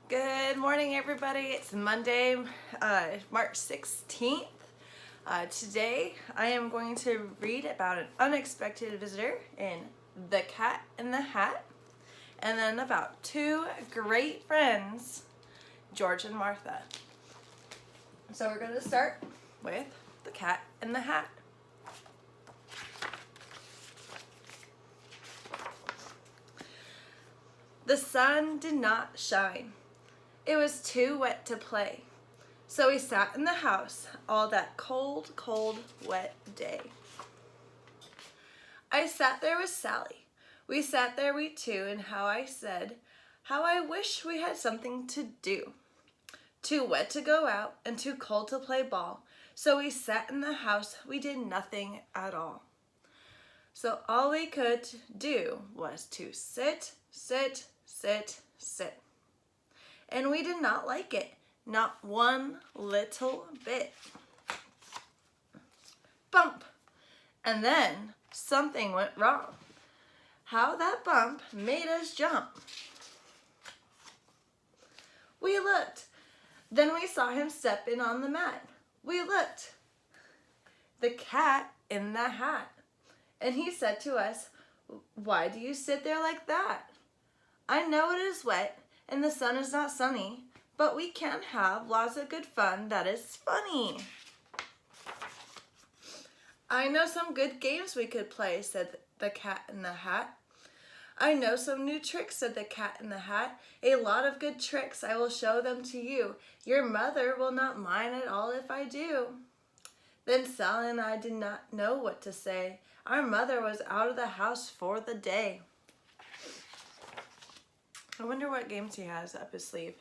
Good morning, everybody. It's Monday, March 16th. Today, I am going to read about an unexpected visitor in The Cat in the Hat, and then about two great friends, George and Martha. So we're going to start with The Cat in the Hat. The sun did not shine. It was too wet to play. So we sat in the house all that cold, wet day. I sat there with Sally. We sat there, we two, and how I said, how I wish we had something to do. Too wet to go out and too cold to play ball. So we sat in the house, we did nothing at all. So all we could do was to sit. And we did not like it, not one little bit. Bump! And then something went wrong. How that bump made us jump. We looked. Then we saw him stepping on the mat. We looked. The cat in the hat. And he said to us, "Why do you sit there like that? I know it is wet and the sun is not sunny, but we can have lots of good fun that is funny." "I know some good games we could play," said the cat in the hat. "I know some new tricks," said the cat in the hat. "A lot of good tricks. I will show them to you. Your mother will not mind at all if I do." Then Sally and I did not know what to say. Our mother was out of the house for the day. I wonder what games he has up his sleeve.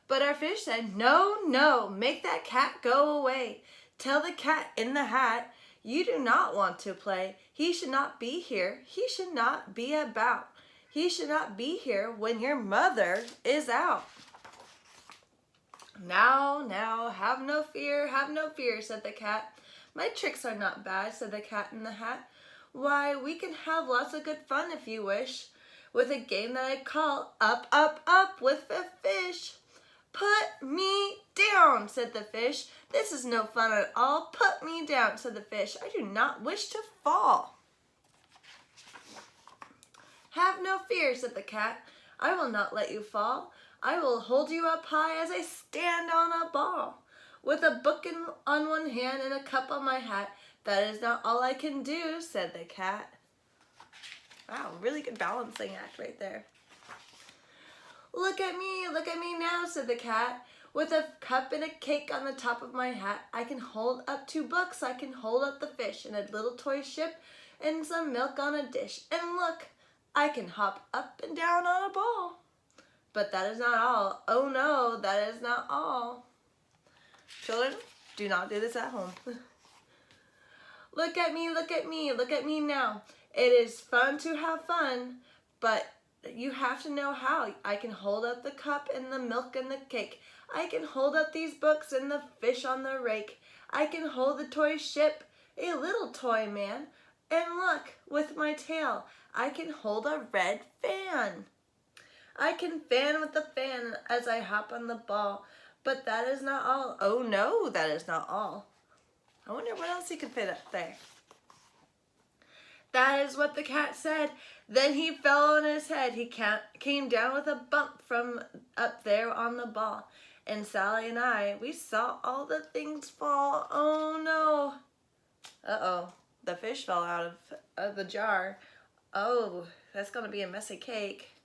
But our fish said, No, make that cat go away. Tell the cat in the hat, you do not want to play. He should not be here. He should not be about. He should not be here when your mother is out. Now, have no fear, said the cat. "My tricks are not bad," said the cat in the hat. "Why, we can have lots of good fun if you wish, with a game that I call Up with the Fish." "Put me down," said the fish. "This is no fun at all. Put me down," said the fish. "I do not wish to fall." "Have no fear," said the cat. "I will not let you fall. I will hold you up high as I stand on a ball, with a book on one hand and a cup on my hat. That is not all I can do," said the cat. Wow, really good balancing act right there. Look at me now," said the cat. "With a cup and a cake on the top of my hat, I can hold up 2 books, I can hold up the fish, and a little toy ship, and some milk on a dish. And look, I can hop up and down on a ball." But that is not all. Oh no, that is not all. Children, do not do this at home. Look at me now. It is fun to have fun, but you have to know how. I can hold up the cup and the milk and the cake. I can hold up these books and the fish on the rake. I can hold the toy ship, a little toy man. And look, with my tail, I can hold a red fan. I can fan with the fan as I hop on the ball. But that is not all. Oh no, that is not all. I wonder what else he could fit up there. That is what the cat said. Then he fell on his head. He came down with a bump from up there on the ball. And Sally and I, we saw all the things fall. Oh no. Uh-oh. The fish fell out of the jar. Oh, that's going to be a messy cake.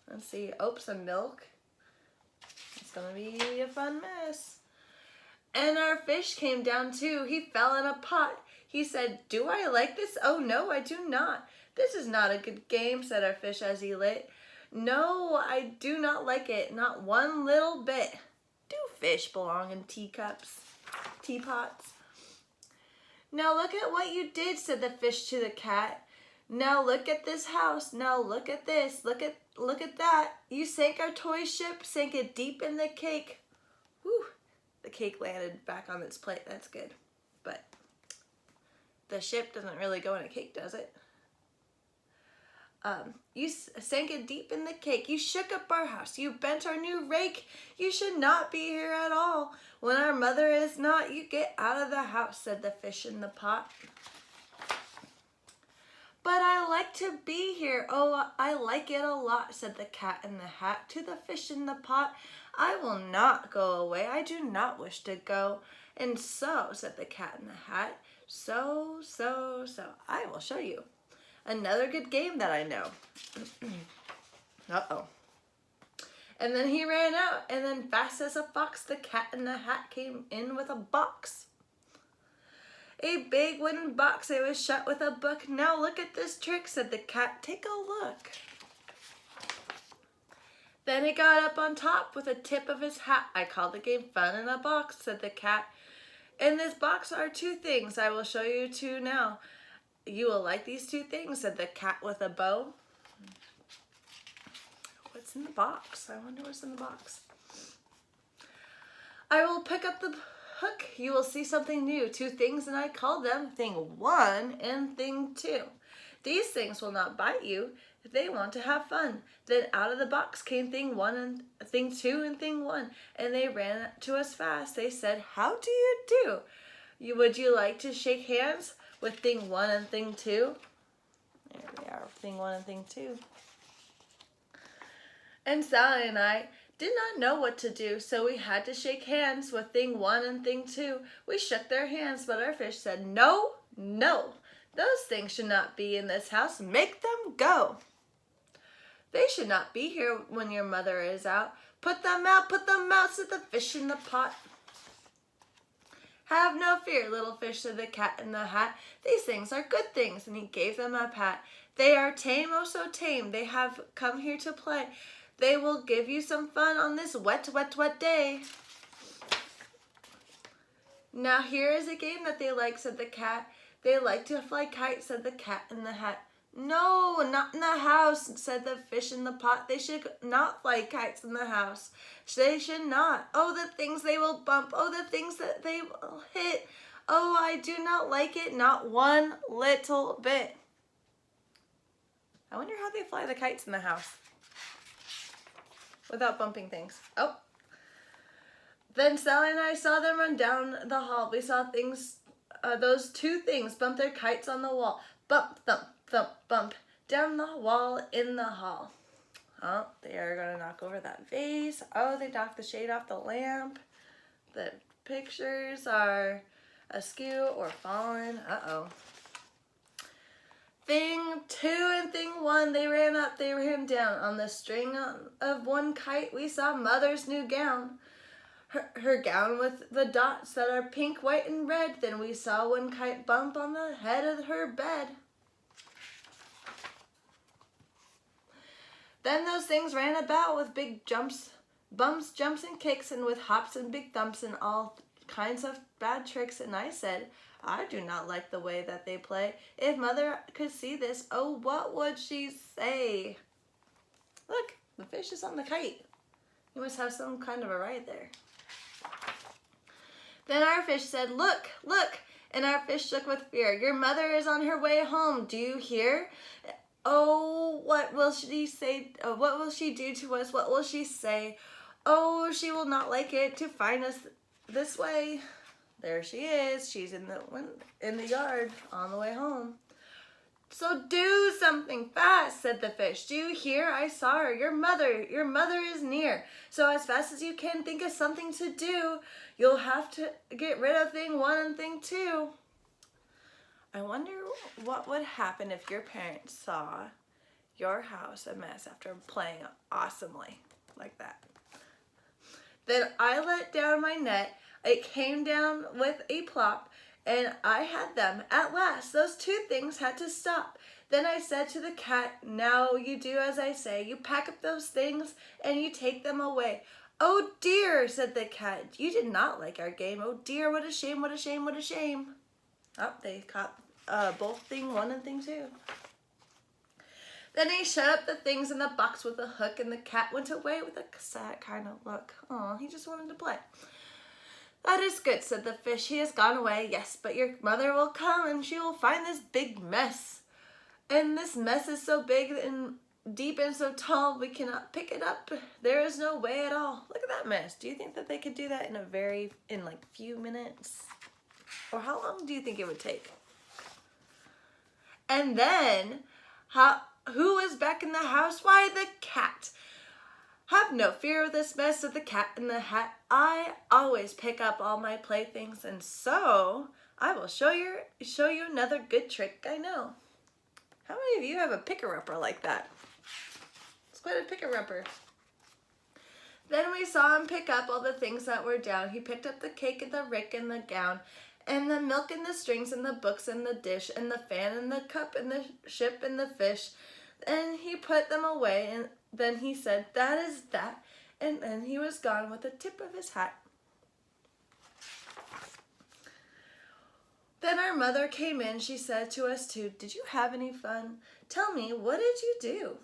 Let's see. Oh, some milk. It's going to be a fun mess. And our fish came down too. He fell in a pot. He said, "Do I like this? Oh no, I do not. This is not a good game," said our fish as he lit. "No, I do not like it, not one little bit." Do fish belong in teapots? "Now look at what you did," said the fish to the cat. "Now look at this house. Now look at this. Look at that. You sank our toy ship, sank it deep in the cake." Whew. The cake landed back on its plate. That's good. But the ship doesn't really go in a cake, does it? You sank it deep in the cake. You shook up our house. You bent our new rake. You should not be here at all. When our mother is not, you get out of the house, said the fish in the pot. But I like to be here. Oh, I like it a lot, said the cat in the hat to the fish in the pot. I will not go away. I do not wish to go. And so, said the cat in the hat, so, I will show you another good game that I know. Uh-oh. And then he ran out, and then fast as a fox, the cat in the hat came in with a box. A big wooden box, it was shut with a book. Now look at this trick, said the cat. Take a look. Then he got up on top with a tip of his hat. I call the game Fun in a Box, said the cat. In this box are two things. I will show you two now. You will like these two things, said the cat with a bow. What's in the box? I wonder what's in the box. I will pick up the hook. You will see something new. Two things, and I call them Thing 1 and Thing 2. These things will not bite you if they want to have fun. Then out of the box came Thing 1 and Thing 2 and Thing 1, and they ran to us fast. They said, how do you do? Would you like to shake hands with Thing 1 and Thing 2? There they are, Thing 1 and Thing 2. And Sally and I did not know what to do, so we had to shake hands with Thing 1 and Thing 2. We shook their hands, but our fish said, no, no, those things should not be in this house. Make them go. They should not be here when your mother is out. Put them out, said the fish in the pot. Have no fear, little fish, said the cat in the hat. These things are good things, and he gave them a pat. They are tame, oh so tame. They have come here to play. They will give you some fun on this wet, wet, wet day. Now here is a game that they like, said the cat. They like to fly kites, said the cat in the hat. No, not in the house, said the fish in the pot. They should not fly kites in the house. They should not. Oh, the things they will bump. Oh, the things that they will hit. Oh, I do not like it, not one little bit. I wonder how they fly the kites in the house without bumping things. Oh. Then Sally and I saw them run down the hall. We saw things, those two things bump their kites on the wall. Bump, thump, thump, bump, down the wall in the hall. Oh, they are going to knock over that vase. Oh, they knocked the shade off the lamp. The pictures are askew or fallen. Uh-oh. Thing 2 and Thing 1, they ran up, they ran down. On the string of one kite, we saw Mother's new gown. Her gown with the dots that are pink, white, and red. Then we saw one kite bump on the head of her bed. Then those things ran about with big jumps, bumps, jumps, and kicks, and with hops and big thumps and all kinds of bad tricks. And I said, I do not like the way that they play. If Mother could see this, oh, what would she say? Look, the fish is on the kite. You must have some kind of a ride there. Then our fish said, look, look, and our fish shook with fear. Your mother is on her way home. Do you hear? Oh, what will she say? Oh, what will she do to us? What will she say? Oh, she will not like it to find us this way. There she is. She's in the yard on the way home. So do something fast, said the fish. Do you hear? I saw her. Your mother is near. So as fast as you can, think of something to do. You'll have to get rid of Thing 1 and Thing 2. I wonder what would happen if your parents saw your house a mess after playing awesomely like that. Then I let down my net. It came down with a plop, and I had them. At last, those two things had to stop. Then I said to the cat, now you do as I say. You pack up those things, and you take them away. Oh dear, said the cat. You did not like our game. Oh dear, what a shame, what a shame, what a shame. Oh, they caught both Thing 1 and Thing 2. Then he shut up the things in the box with a hook, and the cat went away with a sad kind of look. Oh, he just wanted to play. That is good, said the fish. He has gone away, yes, but your mother will come, and she will find this big mess. And this mess is so big and deep and so tall, we cannot pick it up. There is no way at all. Look at that mess. Do you think that they could do that in like few minutes? Or how long do you think it would take? And then, who is back in the house? Why, the cat. Have no fear of this mess of the cat in the hat. I always pick up all my playthings, and so I will show you another good trick I know. How many of you have a picker-upper like that? It's quite a picker-upper. Then we saw him pick up all the things that were down. He picked up the cake and the rick and the gown, and the milk and the strings and the books and the dish and the fan and the cup and the ship and the fish. And he put them away, and then he said, "That is that." And then he was gone with the tip of his hat. Then our mother came in. She said to us too, "Did you have any fun? Tell me, what did you do?"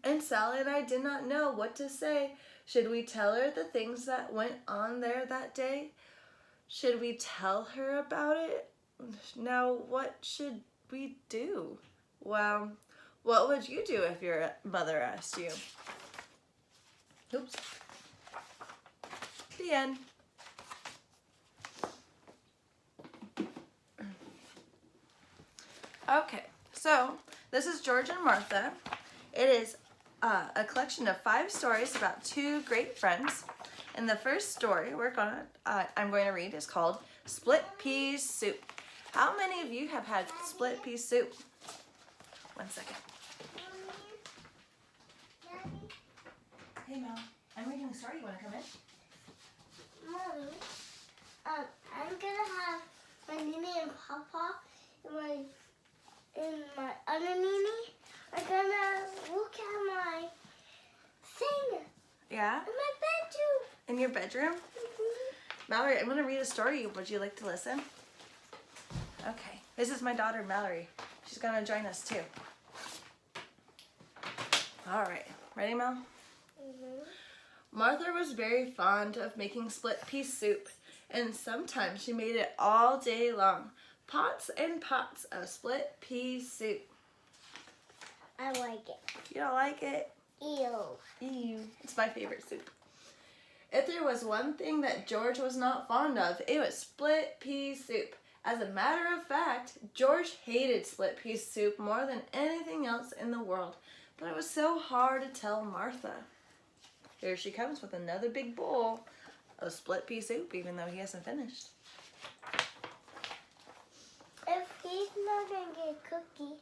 And Sally and I did not know what to say. Should we tell her the things that went on there that day? Should we tell her about it? Now, what should we do? Well, what would you do if your mother asked you? Oops. The end. Okay, so this is George and Martha. It is a collection of 5 stories about 2 great friends. And the first story I'm going to read is called Split Pea Soup. How many of you have had split pea soup? 1 second. Hey Mel, I'm reading the story. You want to come in? Mommy, I'm gonna have my Nini and Papa and my other Nini are gonna look at my thing. Yeah? In my bedroom. In your bedroom? Mallory, I'm going to read a story. Would you like to listen? Okay. This is my daughter, Mallory. She's going to join us too. All right. Ready, Mel? Martha was very fond of making split pea soup, and sometimes she made it all day long. Pots and pots of split pea soup. I like it. You don't like it? Ew. Ew. It's my favorite soup. If there was one thing that George was not fond of, it was split pea soup. As a matter of fact, George hated split pea soup more than anything else in the world, but it was so hard to tell Martha. Here she comes with another big bowl of split pea soup, even though he hasn't finished. If he's not gonna get a cookie.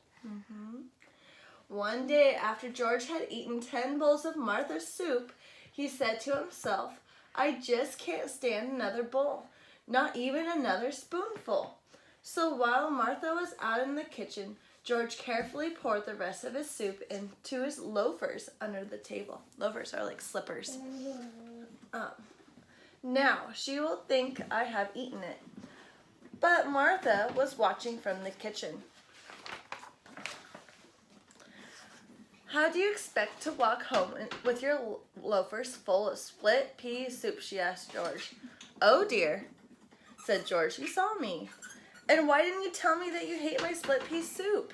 One day, after George had eaten 10 bowls of Martha's soup, he said to himself, "I just can't stand another bowl, not even another spoonful." So while Martha was out in the kitchen, George carefully poured the rest of his soup into his loafers under the table. Loafers are like slippers. Now, she will think I have eaten it. But Martha was watching from the kitchen. "How do you expect to walk home with your loafers full of split pea soup?" she asked George. "Oh dear," said George, "you saw me. And why didn't you tell me that you hate my split pea soup?"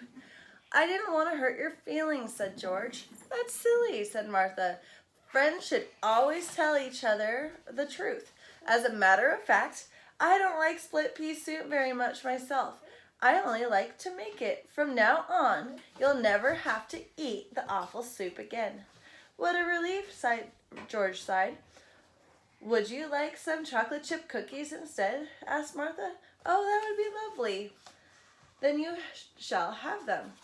"I didn't want to hurt your feelings," said George. "That's silly," said Martha. "Friends should always tell each other the truth. As a matter of fact, I don't like split pea soup very much myself. I only like to make it. From now on, you'll never have to eat the awful soup again." "What a relief," George sighed. "Would you like some chocolate chip cookies instead?" asked Martha. "Oh, that would be lovely." "Then you shall have them,"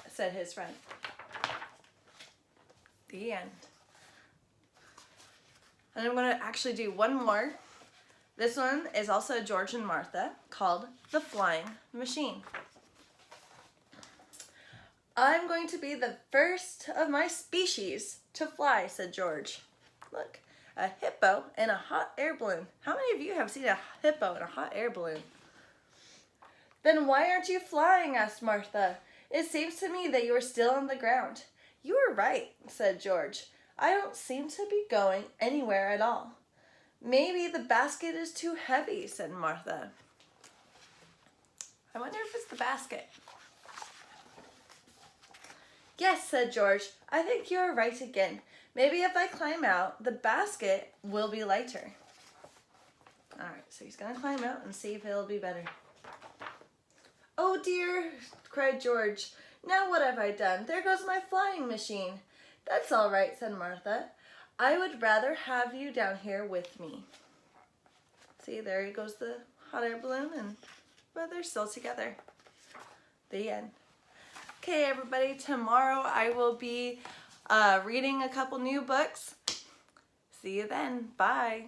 said his friend. The end. And I'm going to actually do one more. This one is also George and Martha, called The Flying Machine. "I'm going to be the first of my species to fly," said George. "Look, a hippo in a hot air balloon." How many of you have seen a hippo in a hot air balloon? "Then why aren't you flying?" asked Martha. "It seems to me that you are still on the ground." "You are right," said George. "I don't seem to be going anywhere at all." "Maybe the basket is too heavy," said Martha. I wonder if it's the basket. Yes, said George. I think you're right again. Maybe if I climb out, the basket will be lighter. All right, so he's gonna climb out and see if it'll be better. Oh dear, cried George. Now what have I done? There goes my flying machine. That's all right, said Martha. I would rather have you down here with me. See, there goes the hot air balloon, but they're still together. The end. Okay, everybody, tomorrow I will be reading a couple new books. See you then. Bye.